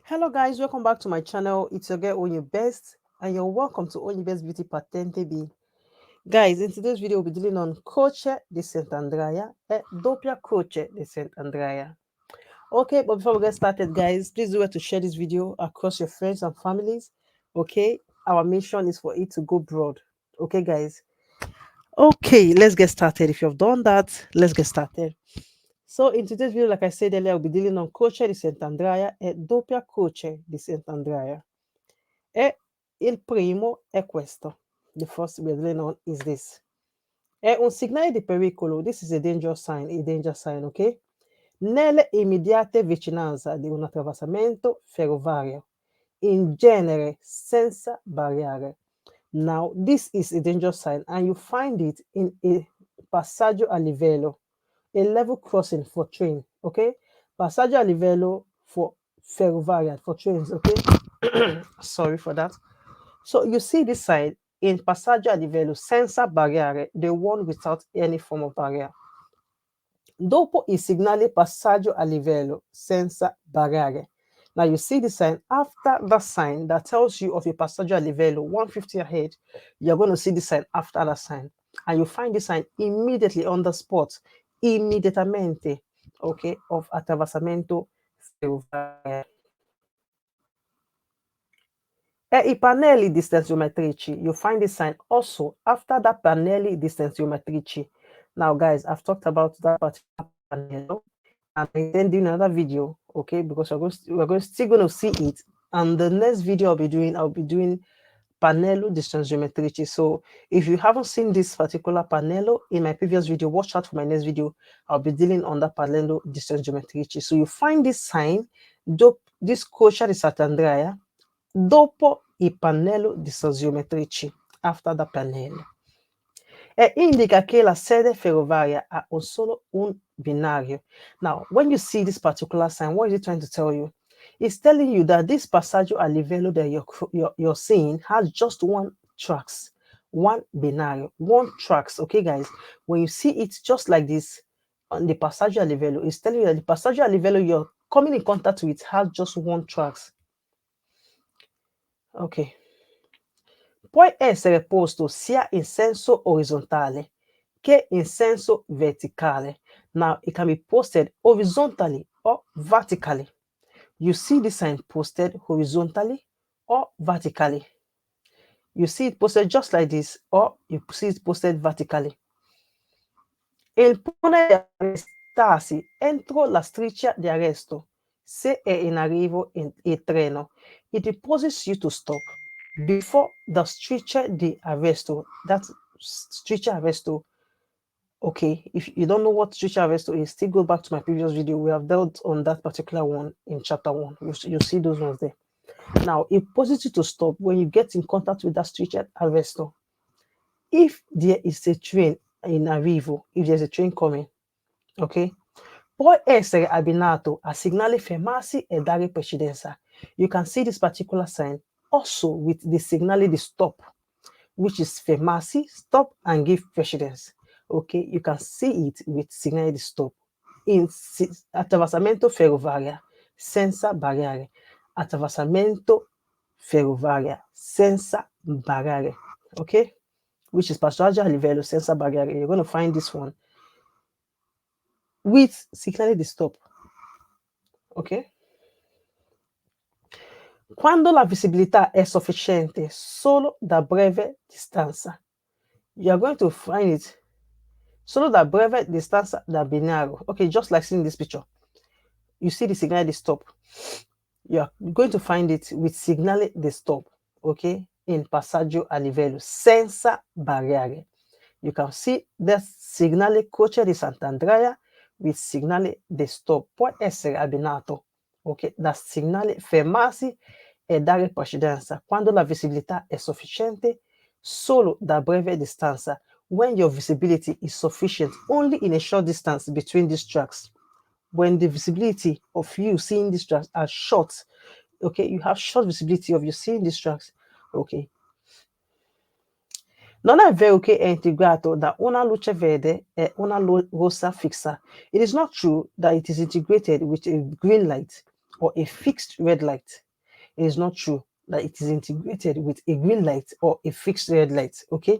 Hello guys, welcome back to my channel. It's your girl Onye Best and you're welcome to Onye Best Beauty Patente B. Guys, in today's video we'll be dealing on CROCE di S.ANDREA e doppia croce di S.ANDREA. Okay, but before we get started guys, please do well to share this video across your friends and families. Okay, our mission is for it to go broad. Okay guys. Okay, let's get started. If you've done that, let's get started. So in today's video, like I said earlier, I'll be dealing on CROCE di S.ANDREA e doppia croce di S.ANDREA. E il primo è questo. The first we're dealing on is this. È un segnale di pericolo. This is a danger sign, ok? Nelle immediate vicinanze di un attraversamento ferroviario, in genere senza barriere. Now, this is a danger sign and you find it in a passaggio a livello, a level crossing for train, okay? Passaggio a livello for ferroviaria, for trains, okay? Sorry for that. So you see this side in passaggio a livello senza barriere, the one without any form of barrier. Dopo il segnale passaggio a livello senza barriere. Now you see the sign after that sign that tells you of a passaggio a livello 150 ahead. You're going to see the sign after that sign, and you find the sign immediately on the spot, immediatamente, okay, of attraversamento ferroviario. E I pannelli distanziometrici, you find the sign also after that pannelli distanziometrici. Now, guys, I've talked about that particular panel, and I then do another video, okay? Because still going to see it. And the next video I'll be doing pannello distanziometrici. So if you haven't seen this particular pannello in my previous video, watch out for my next video. I'll be dealing on that pannello distanziometrici. So you find this sign, this CROCE di S.ANDREA, dopo il pannello distanziometrici, after the pannello. E indica che la sede ferroviaria ha solo un binario. Now, when you see this particular sign, what is it trying to tell you? It's telling you that this passaggio a livello that you're seeing has just one tracks, one binario, one tracks. Okay, guys? When you see it just like this on the passaggio a livello, it's telling you that the passaggio a livello you're coming in contact with has just one tracks. Ok. Può essere posto sia in senso orizzontale che in senso verticale. Now, it can be posted horizontally or vertically. You see the sign posted horizontally or vertically. You see it posted just like this, or you see it posted vertically. Il pone di arrestarsi entro la striscia di arresto. Se è in arrivo il treno, it imposes you to stop before the striscia di arresto. That's striscia arresto. Okay, if you don't know what striscia arresto is, still go back to my previous video. We have dealt on that particular one in chapter 1. You see those ones there. Now, it imposes you to stop when you get in contact with that striscia arresto. If there is a train in arrivo, if there's a train coming, ok? Può essere abbinato a segnale fermarsi e dare precedenza. You can see this particular sign also with the segnale di stop, which is fermarsi, stop, and give precedence. Okay, you can see it with segnale di stop. In attraversamento ferroviaria, senza barriere. Attraversamento ferroviaria, senza barriere. Okay, which is passaggio a livello senza barriere. You're going to find this one with segnale di stop. Ok? Quando la visibilità è sufficiente solo da breve distanza, you are going to find it solo da breve distanza da binario. Okay, just like seeing this picture. You see the segnale di stop. You are going to find it with segnale di stop, okay, in passaggio a livello senza barriere. You can see the segnale CROCE di S.ANDREA with segnale di stop. Può essere abbinato, ok, da segnale fermarsi e dare precedenza quando la visibilità è sufficiente solo da breve distanza, when your visibility is sufficient only in a short distance between these tracks. When the visibility of you seeing these tracks are short, okay, you have short visibility of you seeing these tracks, okay. Non è vero che è integrato da una luce verde e una rossa fissa. It is not true that it is integrated with a green light or a fixed red light. It is not true that it is integrated with a green light or a fixed red light, okay?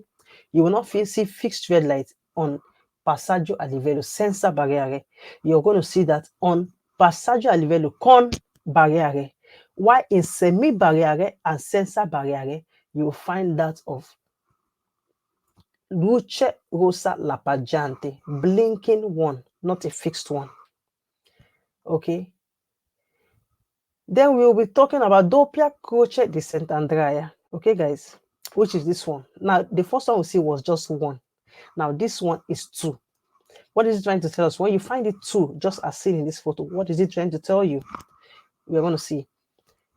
You will not see fixed red light on passaggio a livello senza barriere. You're going to see that on passaggio a livello con barriere. While in semi-barriere and senza barriere, you will find that of luce rossa lampeggiante, blinking one, not a fixed one. Okay. Then we'll be talking about doppia croce di S.Andrea. Okay, guys, which is this one. Now, the first one we see was just one. Now, this one is two. What is it trying to tell us? When you find it two, just as seen in this photo, what is it trying to tell you? We're going to see.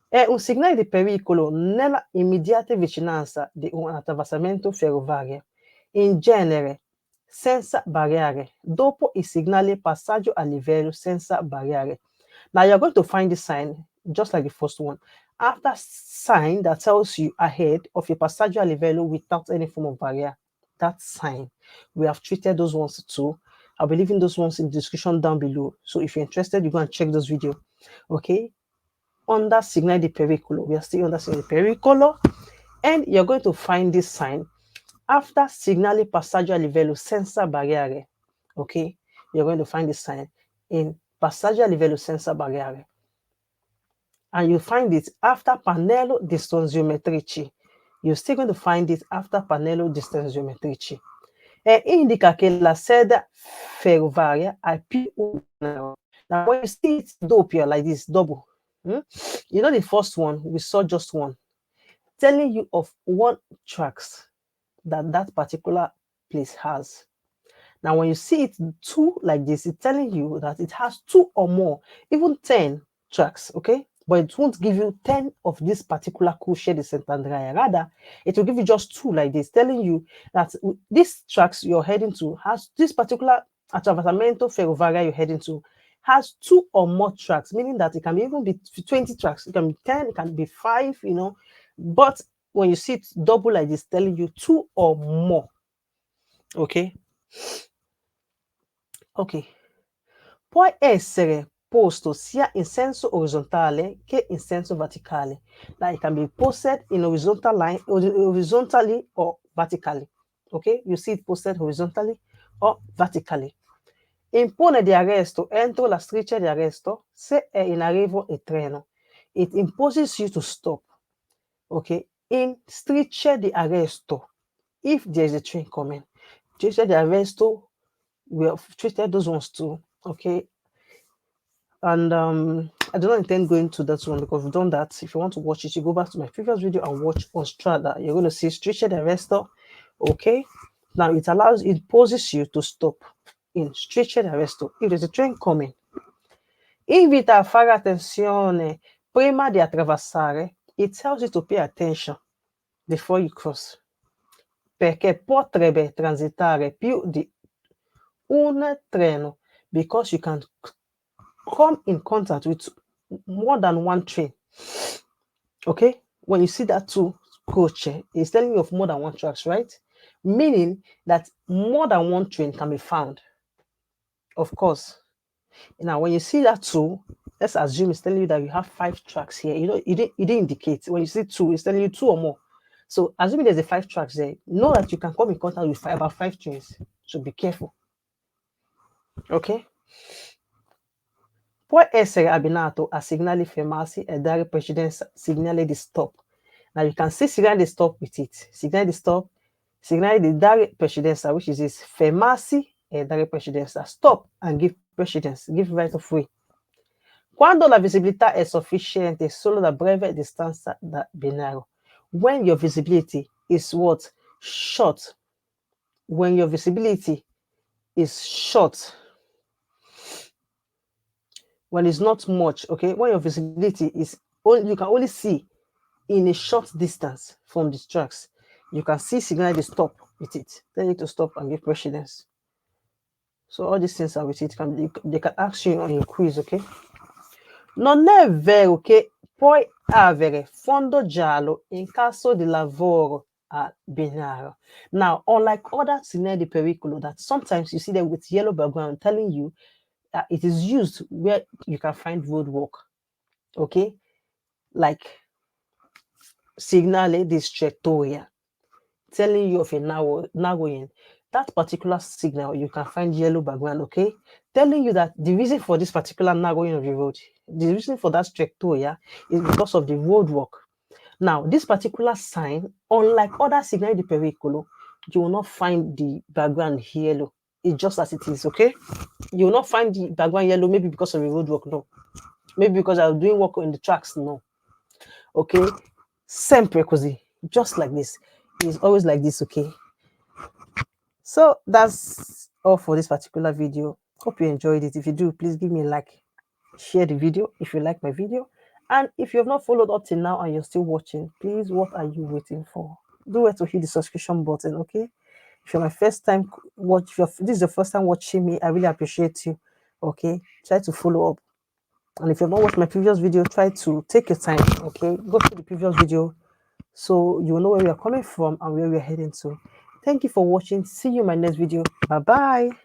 È un segnale di pericolo nella immediata vicinanza di un attraversamento ferroviario, in genere senza barriere, dopo il segnale passaggio a livello senza barriere. Now you're going to find this sign, just like the first one, after sign that tells you ahead of a passaggio a livello without any form of barrier. That sign. We have treated those ones too. I'll be leaving those ones in the description down below. So if you're interested, you go and check those videos. Okay? Under segnale di pericolo. We are still under segnale di pericolo. And you're going to find this sign after segnale passaggio a livello senza barriere. Okay? You're going to find this sign in passaggio a livello senza barriere. And you find it after pannello distanziometrici. You're still going to find it after pannello distanziometrici. E indica che la sede ferroviaria è più una. Now, when you see it doppia like this, double, you know the first one, we saw just one, telling you of one tracks that particular place has. Now, when you see it two like this, it's telling you that it has two or more, even 10 tracks, okay? But it won't give you 10 of this particular CROCE di S.Andreia. Rather, it will give you just two like this, telling you that these tracks you're heading to has this particular attraversamento ferroviario you're heading to has two or more tracks, meaning that it can even be 20 tracks, it can be 10, it can be 5, you know. But when you see it double like this, telling you two or more, okay? Ok. Può essere posto sia in senso orizzontale che in senso verticale. Now it can be posted in horizontal line, horizontally or vertically. Okay, you see it posted horizontally or vertically. Impone di arresto entro la striscia di arresto se è in arrivo il treno. It imposes you to stop. Okay, in striscia di arresto if there is a train coming. Striscia di arresto, we have treated those ones too, okay? And I do not intend going to that one because we've done that. If you want to watch it, you go back to my previous video and watch on Strada. You're going to see striscia di arresto, okay? Now it imposes you to stop in striscia di arresto if there's a train coming. Invita a fare attenzione prima di attraversare. It tells you to pay attention before you cross, perché potrebbe transitare più di un treno, because you can come in contact with more than one train. Okay, when you see that two CROCE, it's telling you of more than one tracks, right? Meaning that more than one train can be found. Of course. Now, when you see that two, let's assume it's telling you that you have 5 tracks here. You know, it didn't indicate. When you see two, it's telling you 2 or more. So, assuming there's a 5 tracks there, know that you can come in contact with about 5 trains. So, be careful. Ok? Può essere abbinato a segnali fermarsi e dare precedenza, segnale di stop. Now you can see segnale di stop with it. Segnale di stop, segnale di dare precedenza, which is this, fermarsi e dare precedenza. Stop and give precedence, give right of way. Quando la visibilità è sufficiente solo da breve distanza da binario. When your visibility is what? Short. When your visibility is short. When it's not much, okay? When your visibility is only, you can only see in a short distance from the tracks. You can see signal to stop with it. Then you need to stop and give precedence. So all these things are with it. They can ask you on your quiz, okay? Non è vero che puoi avere fondo giallo in caso di lavoro a binario. Now, unlike other segnali di pericolo, that sometimes you see them with yellow background telling you that it is used where you can find roadwork. okay, like signale di strettoia, telling you of a narrowing. That particular signal, you can find yellow background, okay, telling you that the reason for this particular narrowing of the road, the reason for that strettoia is because of the road work. Now, this particular sign, unlike other signali di pericolo, you will not find the background yellow. It's just as it is, okay? You will not find the background yellow maybe because of the road work, no. Maybe because I was doing work on the tracks, no. Okay? Sempre così, just like this. It's always like this, okay? So that's all for this particular video. Hope you enjoyed it. If you do, please give me a like, share the video if you like my video, and if you have not followed up till now and you're still watching, please, what are you waiting for? Do well to hit the subscription button, okay? If you're my first time this is the first time watching me, I really appreciate you. Okay, try to follow up, and if you've not watched my previous video, try to take your time, okay, go through the previous video so you will know where we are coming from and where we are heading to. Thank you for watching. See you in my next video. Bye bye.